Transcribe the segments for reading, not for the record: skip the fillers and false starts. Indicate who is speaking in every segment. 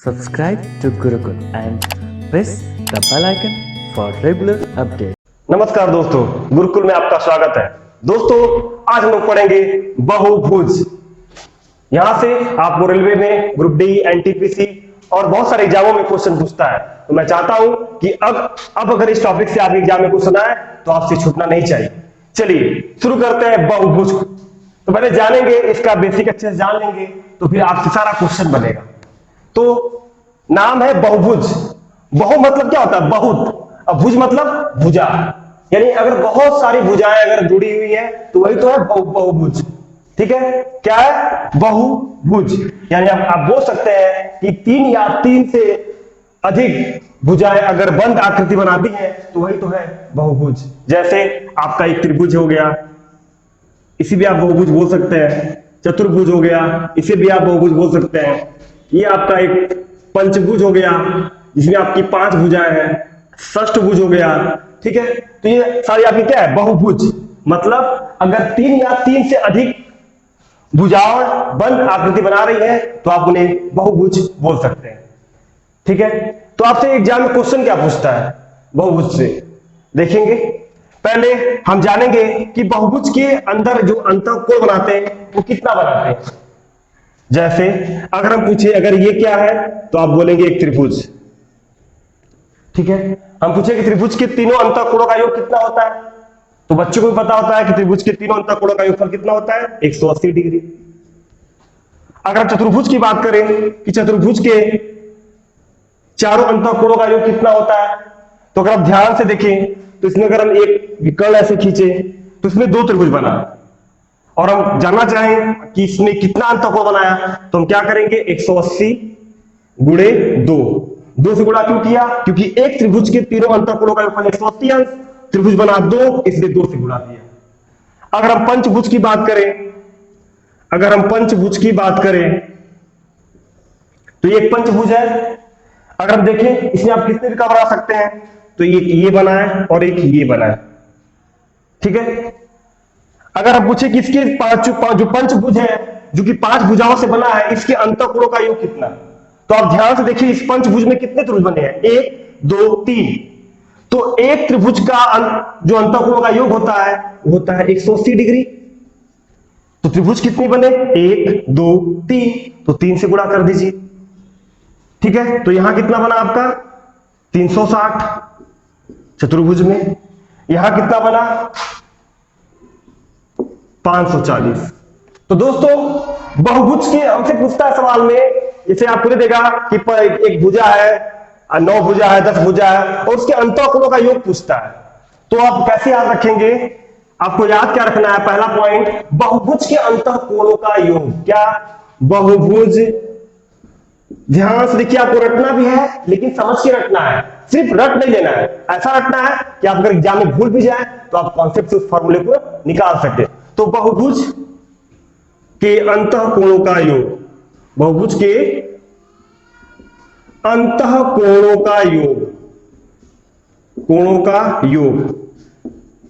Speaker 1: Subscribe to Gurukul and press the bell icon for regular updates.
Speaker 2: नमस्कार दोस्तों, गुरुकुल में आपका स्वागत है। दोस्तों, आज हम लोग पढ़ेंगे बहुभुज। यहां से आपको रेलवे में ग्रुप डी, एनटीपीसी और बहुत सारे एग्जामों में क्वेश्चन पूछता है। तो मैं चाहता हूं कि अब अगर इस टॉपिक से आपके एग्जाम में क्वेश्चन आए तो आपसे छूटना नहीं चाहिए। चलिए शुरू करते हैं बहुभुज। तो पहले जानेंगे इसका बेसिक अच्छे से जान लेंगे तो फिर आपसे सारा क्वेश्चन बनेगा। तो नाम है बहुभुज। बहु मतलब क्या होता है? बहुत। अब भुज मतलब भुजा, यानी अगर बहुत सारी भुजाएं अगर जुड़ी हुई है तो वही तो है बहुभुज। ठीक है, क्या है? बहुभुज। यानी आप बोल सकते हैं कि तीन या तीन से अधिक भुजाएं अगर बंद आकृति बनाती हैं तो वही तो है बहुभुज। जैसे आपका एक त्रिभुज हो गया, इसी भी आप बहुभुज बोल सकते हैं। चतुर्भुज हो गया, इसे भी आप बहुभुज बोल सकते हैं। ये आपका एक पंचभुज हो गया जिसमें आपकी 5 भुजाएं हैं। षष्ठभुज हो गया। ठीक है, तो ये सारी आपकी क्या है? बहुभुज। मतलब अगर 3 या 3 से अधिक भुजाएं बंद आकृति बना रही है तो आप उन्हें बहुभुज बोल सकते हैं। ठीक है, तो आपसे एग्जाम में क्वेश्चन क्या पूछता है बहुभुज से, देखेंगे। पहले हम जानेंगे कि बहुभुज के अंदर जो अंतःकोण बनाते हैं वो कितना बनाते हैं। जैसे अगर हम पूछे अगर ये क्या है तो आप बोलेंगे एक त्रिभुज। ठीक है, हम पूछे कि त्रिभुज के तीनों अंतःकोणों का योग कितना होता है, तो बच्चों को भी पता होता है कि त्रिभुज के तीनों अंतःकोणों का योगफल कितना होता है? 180 डिग्री। अगर हम चतुर्भुज की बात करें कि चतुर्भुज के चारों अंतःकोणों का योग कितना होता है, तो अगर आप ध्यान से देखें तो इसमें अगर हम एक विकर्ण ऐसे खींचे तो इसमें 2 त्रिभुज बना, और हम जानना चाहें कि इसने कितना अंतःकोण बनाया तो हम क्या करेंगे? 180 गुणे 2 से गुणा क्यों किया? क्योंकि एक त्रिभुज के तीनों अंतःकोणों का योगफल 180 अंश, त्रिभुज बना 2, इसलिए 2 से गुणा किया। अगर हम पंचभुज की बात करें तो ये एक पंचभुज है। अगर हम देखें इसमें आप कितने का बना सकते हैं, तो ये बना है और एक ये बना है। ठीक है, अगर हम पूछे कि इसके जो पंचभुज है जो कि 5 भुजाओं से बना है, इसके अंतःकोणों का योग कितना, तो आप ध्यान से देखिए इस पंचभुज में कितने त्रिभुज बने हैं? 1 2 3। तो एक त्रिभुज का जो अंतःकोणों का योग होता है वो होता है 180 डिग्री। तो त्रिभुज कितने बने? 1 2 3, तो 3 से गुणा कर दीजिए। ठीक है, तो यहां कितना बना आपका? 360 चतुर्भुज में। यहां कितना बना? 540। तो दोस्तों बहुभुज के हमसे पूछता है सवाल में, जैसे आपको दे देगा कि एक भुजा है, 9 भुजा है, 10 भुजा है, और उसके अंतःकोणों का योग पूछता है। तो आप कैसे याद रखेंगे? आपको याद क्या रखना है? पहला पॉइंट, बहुभुज के अंतःकोणों का योग। क्या? बहुभुज। ध्यान से देखिए, आपको रटना भी है लेकिन समझ के रटना है, सिर्फ रट नहीं लेना है। ऐसा रटना है कि आप अगर एग्जाम में भूल भी जाए तो आप कॉन्सेप्ट से उस फॉर्मूले को निकाल सके। तो बहुभुज के अंतःकोणों का योग, बहुभुज के अंतःकोणों का योग, कोणों का योग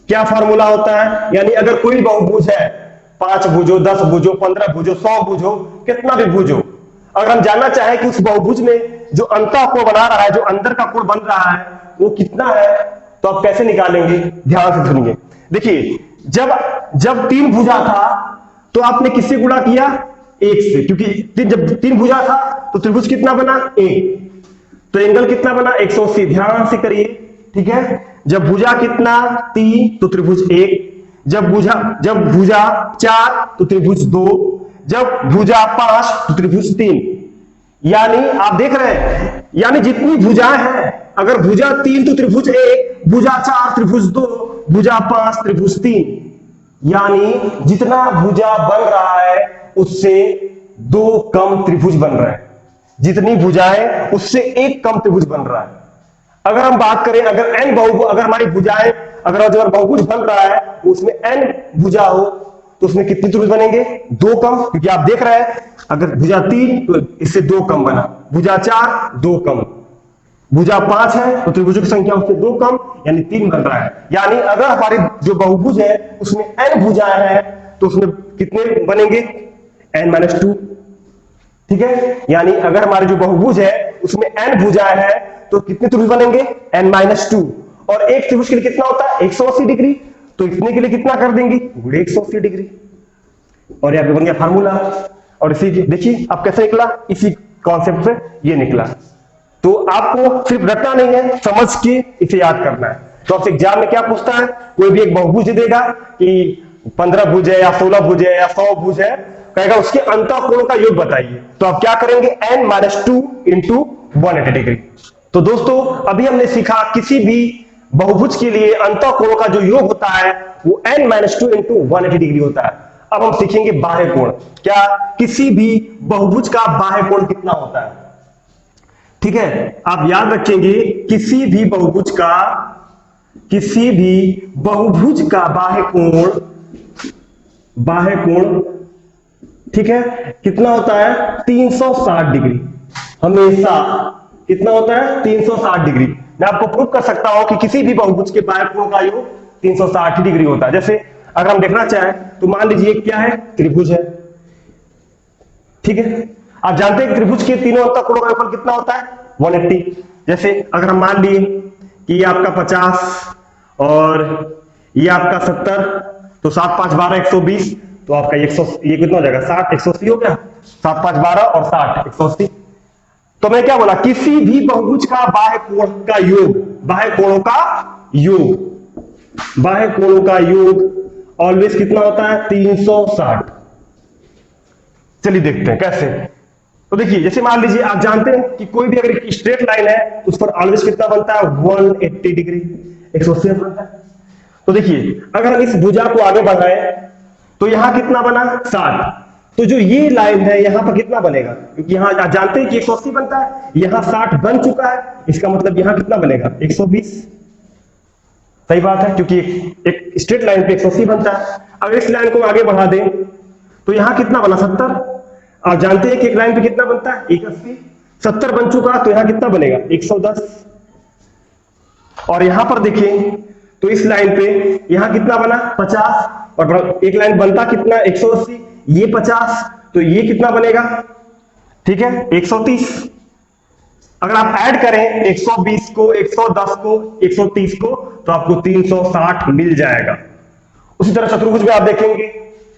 Speaker 2: क्या फार्मूला होता है? यानी अगर कोई बहुभुज है, 5 भुजो, 10 भुजो, 15 भुजो, 100 भुजो, कितना भी भुजो, अगर हम जानना चाहें कि उस बहुभुज में जो अंतःकोण बना रहा है, जो अंदर का कोण बन रहा है, वो कितना है, तो आप कैसे निकालेंगे? ध्यान से सुनिए। देखिए, जब 3 भुजा था तो आपने किससे गुणा किया? 1 से, क्योंकि जब 3 भुजा था तो त्रिभुज कितना बना? 1। तो एंगल कितना बना? 180। ध्यान से करिए। ठीक है, जब भुजा कितना? 3, तो त्रिभुज 1। जब भुजा 4 तो त्रिभुज 2। जब भुजा 5 तो त्रिभुज 3। यानी आप देख रहे हैं, यानी जितनी भुजाएं हैं, अगर भुजा 3 तो त्रिभुज 1, भुजा 4 त्रिभुज 2, भुजा 5 त्रिभुज 3। यानी जितना भुजा बन रहा है उससे 2 कम त्रिभुज बन रहा है। जितनी भुजाएं उससे 1 कम त्रिभुज बन रहा है। अगर हम बात करें, अगर हमारी भुजाएं, अगर बहुभुज बन रहा है उसमें n भुजा हो तो उसमें कितने त्रिभुज बनेंगे? 2 कम, क्योंकि आप देख रहे हैं अगर भुजा 3 तो इससे 2 कम बना, भुजा 4 2 कम, भुजा 5 है तो त्रिभुजों की संख्या उससे 2 कम, यानी 3 बन रहा है। यानी अगर हमारे जो बहुभुज है उसमें n भुजाएं हैं तो उसमें कितने बनेंगे? n-2। ठीक है, यानी अगर हमारे जो बहुभुज है उसमें n भुजाएं हैं तो कितने त्रिभुज बनेंगे, n-2। और एक त्रिभुज के लिए कितना होता है 180 डिग्री, तो इतने के लिए कितना कर देंगे गुणे 180 डिग्री। और यहाँ पे बन गया फार्मूला। और इसी देखिए अब कैसे निकला, इसी कॉन्सेप्ट से ये निकला। तो आपको सिर्फ रटना नहीं है, समझ के इसे याद करना है। तो आपसे एग्जाम में क्या पूछता है, कोई भी एक बहुभुज देगा कि 15 भुज है या 16 भुज है या 100 भुज है, कहेगा उसके अंतःकोणों का योग बताइए। तो आप क्या करेंगे, n-2 इंटू 180 डिग्री। तो दोस्तों अभी हमने सीखा किसी भी बहुभुज के लिए अंतःकोणों का जो योग होता है वो n-2 इंटू 180 डिग्री होता है। अब हम सीखेंगे बाह्य कोण। क्या किसी भी बहुभुज का बाह्य कोण कितना होता है, ठीक है, आप याद रखेंगे किसी भी बहुभुज का बाह्य कोण ठीक है कितना होता है 360 डिग्री। हमेशा कितना होता है 360 डिग्री। मैं आपको प्रूव कर सकता हूं कि किसी भी बहुभुज के बाह्य कोण का योग 360 डिग्री होता है। जैसे अगर हम देखना चाहें तो मान लीजिए क्या है, त्रिभुज है, ठीक है। आप जानते हैं त्रिभुज के तीनों अंतःकोणों का योगफल कितना होता है 180। जैसे अगर हम मान लिए कि ये आपका 50 और ये आपका 70, तो 7 5 12 120, तो आपका ये कितना हो जाएगा 60 180 हो गया। 7 5 12 और 60 180। तो मैं क्या बोला, किसी भी बहुभुज का बाह्य कोण का योग, बाह्य कोणों का योग ऑलवेज कितना होता है 360। चलिए देखते हैं कैसे। तो देखिए जैसे मान लीजिए आप जानते हैं कि कोई भी अगर एक स्ट्रेट लाइन है तो उस पर ऑलवेज कितना बनता है 180 डिग्री, 180 बनता है। तो देखिए अगर हम इस भुजा को आगे बढ़ाएं तो यहां कितना बना 60, तो जो ये लाइन है यहां पर कितना बनेगा, क्योंकि यहां आप जानते हैं कि 180 बनता है, यहां 60 बन चुका है, इसका मतलब यहां कितना बनेगा 120। सही बात है, क्योंकि एक स्ट्रेट लाइन पे 180 बनता है। अगर इस लाइन को आगे बढ़ा दें तो यहां कितना बना 70। आप जानते हैं कि एक लाइन पे कितना बनता है 180, 70 बन चुका, तो यहां कितना बनेगा 110। और यहां पर देखिए तो इस लाइन पे यहां कितना बना 50, और एक लाइन बनता कितना 180, ये 50, तो ये कितना बनेगा, ठीक है 130। अगर आप ऐड करें 120 को 110 को 130 को तो आपको 360 मिल जाएगा। उसी तरह चतुर्भुज में आप देखेंगे,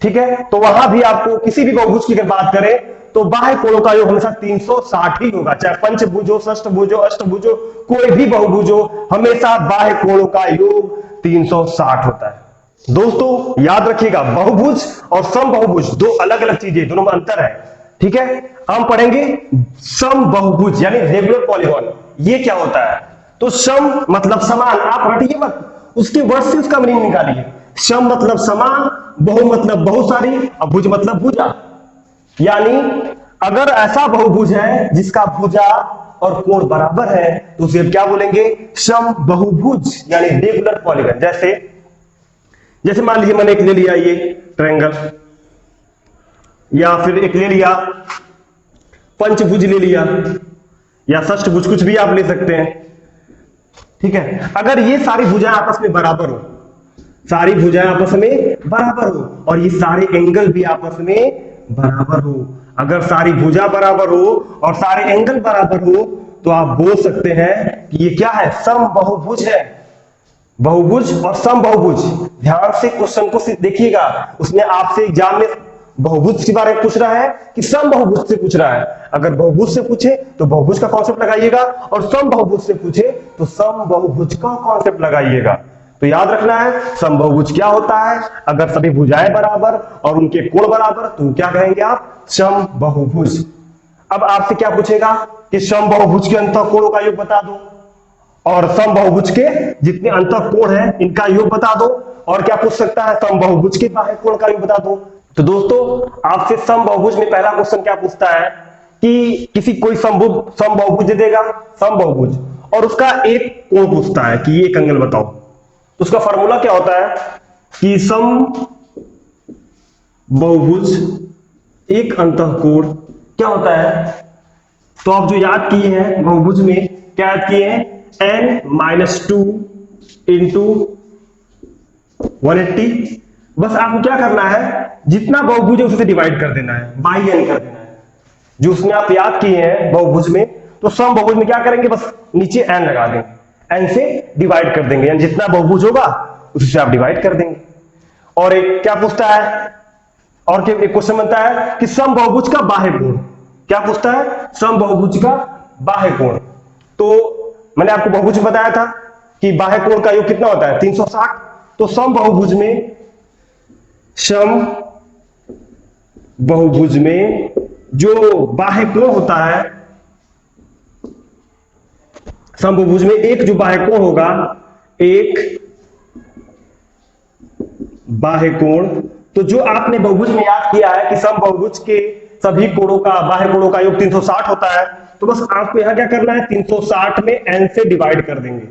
Speaker 2: ठीक है, तो वहां भी आपको किसी भी बहुभुज की अगर बात करें तो बाह्य कोणों का योग हमेशा 360 ही होगा, चाहे पंचभुज हो, षष्ठभुज हो, अष्टभुज हो, कोई भी बहुभुज हो, हमेशा बाह्य कोणों का योग 360 होता है। दोस्तों याद रखिएगा बहुभुज और समबहुभुज दो अलग अलग चीजें, दोनों में अंतर है, ठीक है। हम पढ़ेंगे समबहुभुज यानी रेगुलर पॉलीगॉन, ये क्या होता है। तो सम मतलब समान, आप रटिए मत, उसके वर्ड से उसका मीनिंग निकालिए। सम मतलब समान, बहु मतलब बहुत सारी, और भुज मतलब भुजा। यानी अगर ऐसा बहुभुज है जिसका भुजा और कोण बराबर है तो उसे क्या बोलेंगे समबहुभुज यानी रेगुलर पॉलीगॉन। जैसे मान लीजिए मैंने एक ले लिया ये ट्रायंगल, या फिर एक ले लिया पंचभुज ले लिया, या षष्ठभुज, कुछ भी आप ले सकते हैं, ठीक है। अगर ये सारी भुजाएं आपस में बराबर हो, सारी भुजाएं आपस में बराबर हो, और ये सारे एंगल भी आपस में बराबर हो, अगर सारी भुजा बराबर हो और सारे एंगल बराबर हो तो आप बोल सकते हैं कि ये क्या है समबहुभुज है। बहुभुज और समबहुभुज, ध्यान से क्वेश्चन को देखिएगा, उसने आपसे एग्जाम में बहुभुज के बारे में पूछ रहा है कि समबहुभुज से पूछ रहा है। अगर बहुभुज से पूछे तो बहुभुज का कॉन्सेप्ट लगाइएगा, और समबहुभुज से पूछे तो समबहुभुज का कॉन्सेप्ट लगाइएगा। तो याद रखना है समबहुभुज क्या होता है, अगर सभी भुजाएं बराबर और उनके कोण बराबर तो क्या कहेंगे आप समबहुभुज। अब आपसे क्या पूछेगा कि समबहुभुज के अंतःकोणों का योग बता दो, और समबहुभुज के जितने अंतःकोण हैं इनका योग बता दो, और क्या पूछ सकता है समबहुभुज के बाह्य कोण का योग बता दो। तो दोस्तों आपसे समबहुभुज में पहला क्वेश्चन क्या पूछता है कि किसी कोई समबहुभुज दे देगा समबहुभुज, और उसका एक कोण पूछता है कि ये एक एंगल बताओ। तो उसका फॉर्मूला क्या होता है कि समबहुभुज एक अंतःकोण क्या होता है। तो आप जो याद किए हैं बहुभुज में क्या याद किए हैं n-2 इंटू 180। बस आपको क्या करना है, जितना बहुभुज है उसे डिवाइड कर देना है, बाई n कर देना है। जो उसमें आप याद किए हैं बहुभुज में, तो सम बहुभुज में क्या करेंगे, बस नीचे n लगा देंगे, n से डिवाइड कर देंगे, यानी जितना बहुभुज होगा उससे आप डिवाइड कर देंगे। और एक क्या पूछता है, और एक क्वेश्चन बनता है कि सम बहुभुज का बाह्य कोण, क्या पूछता है, सम बहुभुज का बाह्य कोण। तो मैंने आपको बहुभुज में बताया था कि बाह्य कोण का योग कितना होता है 360, तो सम बहुभुज में जो बाह्य कोण होता है, सम बहुभुज में एक जो बाह्य कोण होगा, एक बाह्य कोण, तो जो आपने बहुभुज में याद किया है कि सम बहुभुज के सभी कोणों का बाह्य कोणों का योग 360 होता है, तो बस आपको यहां क्या करना है, 360 में n से डिवाइड कर देंगे,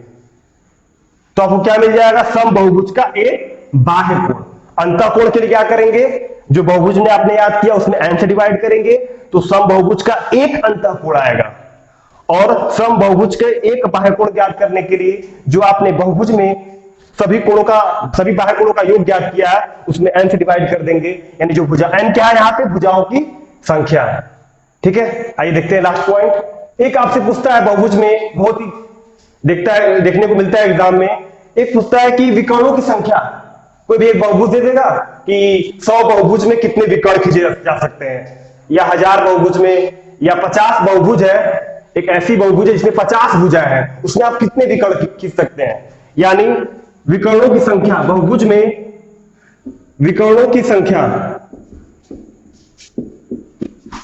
Speaker 2: तो आपको क्या मिल जाएगा, सम बहुभुज का एक बाह्य कोण। अंतःकोण के लिए क्या करेंगे, जो बहुभुज ने आपने याद किया उसमें n से डिवाइड करेंगे, तो सम बहुभुज का एक अंतःकोण आएगा। और सम बहुभुज के एक बाह्य कोण ज्ञात करने के लिए जो आपने बहुभुज में सभी बाह्य कोणों का योग ज्ञात किया है उसमें n से डिवाइड कर देंगे, यानी जो भुजा n क्या है, यहाँ पे भुजाओं की संख्या है। ठीक है, आइए देखते हैं लास्ट पॉइंट। एक आपसे पूछता है बहुभुज में, बहुत ही देखने को मिलता है एग्जाम में, एक पूछता है कि विकर्णों की संख्या। कोई भी एक बहुभुज दे देगा कि 100 बहुभुज में कितने विकर्ण खींचे जा सकते हैं, या 1000 बहुभुज में, या 50 बहुभुज है, एक ऐसी बहुभुज है जिसमें 50 भुजा है, उसमें आप कितने विकर्ण खींच सकते हैं। यानी विकर्णों की संख्या, बहुभुज में विकर्णों की संख्या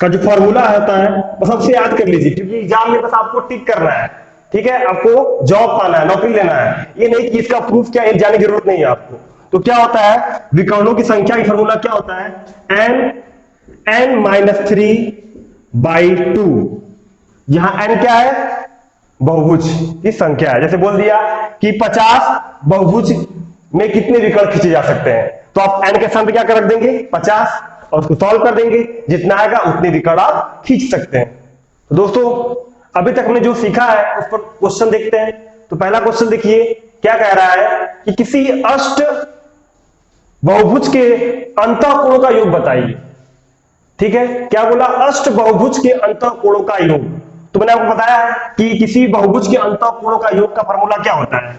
Speaker 2: का जो फॉर्मूला होता है बस सबसे याद कर लीजिए, क्योंकि एग्जाम में बस आपको टिक करना है। ठीक है, आपको जॉब पाना है, नौकरी लेना है, ये नहीं कि इसका प्रूफ क्या है जाने की जरूरत नहीं है आपको। तो क्या होता है, विकर्णों की संख्या की फॉर्मूला क्या होता है, n-3/2। यहां n क्या है, बहुभुज की संख्या है। जैसे बोल दिया कि 50 बहुभुज में कितने विकर्ण खींचे जा सकते हैं, तो आप n के स्थान पे क्या कर रख देंगे 50 और उसको सॉल्व कर देंगे, जितना आएगा उतने विकर्ण आप खींच सकते हैं। तो दोस्तों अभी तक हमने जो सीखा है उस पर क्वेश्चन देखते हैं। तो पहला क्वेश्चन देखिए क्या कह रहा है कि किसी अष्ट बहुभुज के अंतःकोणों का योग बताइए। ठीक है, क्या बोला, अष्ट बहुभुज के अंतःकोणों का योग। तो मैंने आपको बताया कि किसी बहुभुज के अंतःकोणों का योग का फॉर्मूला क्या होता है,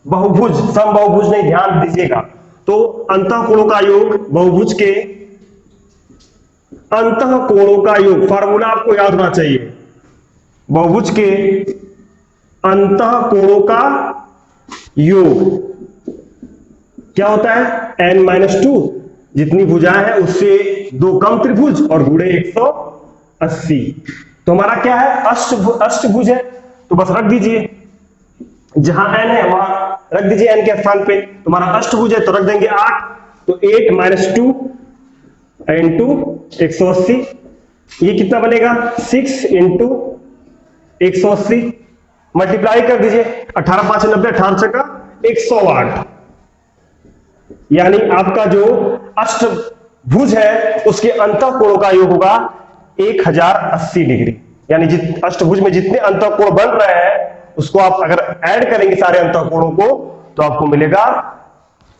Speaker 2: बहुभुज, सम बहुभुज नहीं, ध्यान दीजिएगा। तो अंतःकोणों का योग, बहुभुज के अंतःकोणों का योग, फॉर्मूला आपको याद होना चाहिए, बहुभुज के अंतःकोणों का योग क्या होता है, n-2, जितनी भुजाएं हैं उससे 2 कम त्रिभुज और गुणे 180। तो हमारा क्या है, अष्टभुज है, तो बस रख दीजिए, जहां n है वहां रख दीजिए n के स्थान पे। तुम्हारा अष्टभुज है तो रख देंगे 8, तो 8-2 इंटू 180, ये कितना बनेगा 6 इंटू 180, मल्टीप्लाई कर दीजिए, 18×5 = 90, 18×6 = 108। यानी आपका जो अष्टभुज है उसके अंतःकोणों का योग होगा 1080 डिग्री। यानी अष्टभुज में जितने अंतःकोण बन रहे हैं उसको आप अगर ऐड करेंगे सारे अंतःकोणों को तो आपको मिलेगा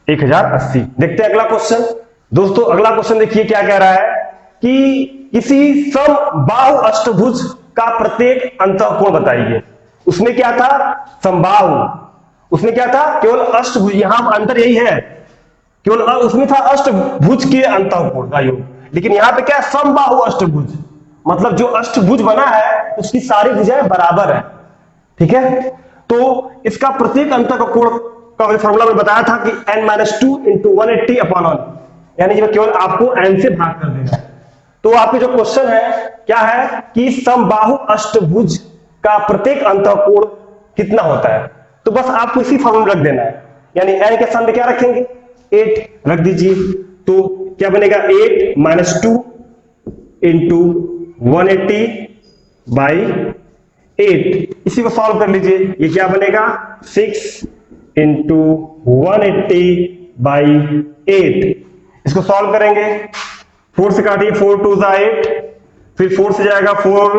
Speaker 2: 1080। देखते हैं अगला क्वेश्चन। दोस्तों अगला क्वेश्चन देखिए क्या कह रहा है कि किसी समबाहु अष्टभुज का प्रत्येक अंतःकोण बताइए। उसमें क्या था, समबाहु, उसमें क्या था, केवल अष्टभुज, यहां अंतर यही है, केवल उसमें था अष्टभुज के अंतःकोण का योग, लेकिन यहां पे क्या है, समबाहु अष्टभुज, मतलब जो अष्टभुज बना है उसकी सारी भुजाएं बराबर है। ठीक है, तो इसका प्रत्येक अंतःकोण का फॉर्मूला में बताया था कि n-2 × 180/1, यानी जो केवल आपको n से भाग कर देना है। तो आपके जो क्वेश्चन है क्या है कि समबाहु अष्टभुज का प्रत्येक अंतःकोण कितना होता है, तो बस आपको इसी फॉर्मूला रख देना है, यानी n के स्थान पे क्या रखेंगे 8 रख दीजिए, तो क्या बनेगा 8-2 × 180/8। इसी को सॉल्व कर लीजिए, ये क्या बनेगा 6 × 180/8। इसको सॉल्व करेंगे, 4 से काटिए, 4 × 2 = 8, फिर 4 से जाएगा 4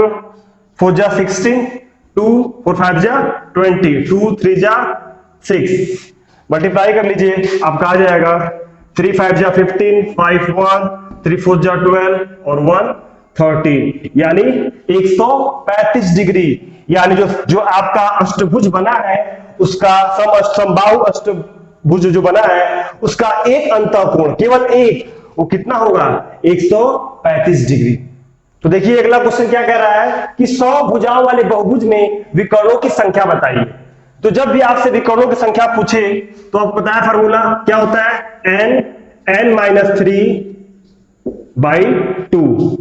Speaker 2: × 16, 2 4 5 = 20, 2 3 = 6, मल्टीप्लाई कर लीजिए, आपका आ जाएगा 3 5 = 15, 5 1, 3 4 = 12 और 1 13 यानी 135 डिग्री। यानी जो आपका अष्टभुज बना है उसका समबाहु अष्टभुज जो बना है उसका एक अंतःकोण, केवल एक, वो कितना होगा 135 डिग्री। तो देखिए अगला क्वेश्चन क्या कह रहा है कि 100 भुजाओं वाले बहुभुज में विकर्णों की संख्या बताइए। तो जब भी आपसे विकर्णों की संख्या पूछे तो आपको पता है फॉर्मूला क्या होता है, n-3/2।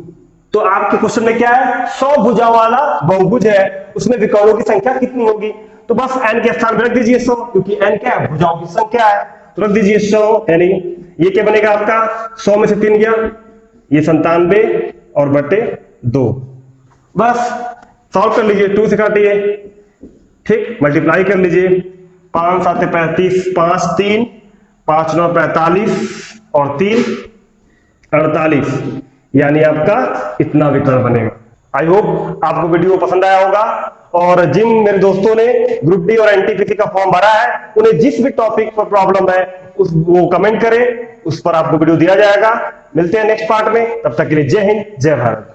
Speaker 2: तो आपके क्वेश्चन में क्या है, 100 भुजाओं वाला बहुभुज है, उसमें विकर्णों की संख्या कितनी होगी। तो बस n के स्थान पर रख दीजिए 100, क्योंकि n क्या है, भुजाओं की संख्या है, तो रख दीजिए 100। यानी ये क्या बनेगा आपका, 100 में से 3 गया, ये 97 और बटे 2। बस सॉल्व कर लीजिए, 2 से काटिए, ठीक, मल्टीप्लाई कर लीजिए, 5 7 35, 5 3, 5 9 45 और 3 48, यानी आपका इतना विकर्ण बनेगा। आई होप आपको वीडियो पसंद आया होगा, और जिन मेरे दोस्तों ने ग्रुप डी और एनटीपीसी का फॉर्म भरा है उन्हें जिस भी टॉपिक पर प्रॉब्लम है वो कमेंट करें, उस पर आपको वीडियो दिया जाएगा। मिलते हैं नेक्स्ट पार्ट में, तब तक के लिए जय हिंद जय भारत।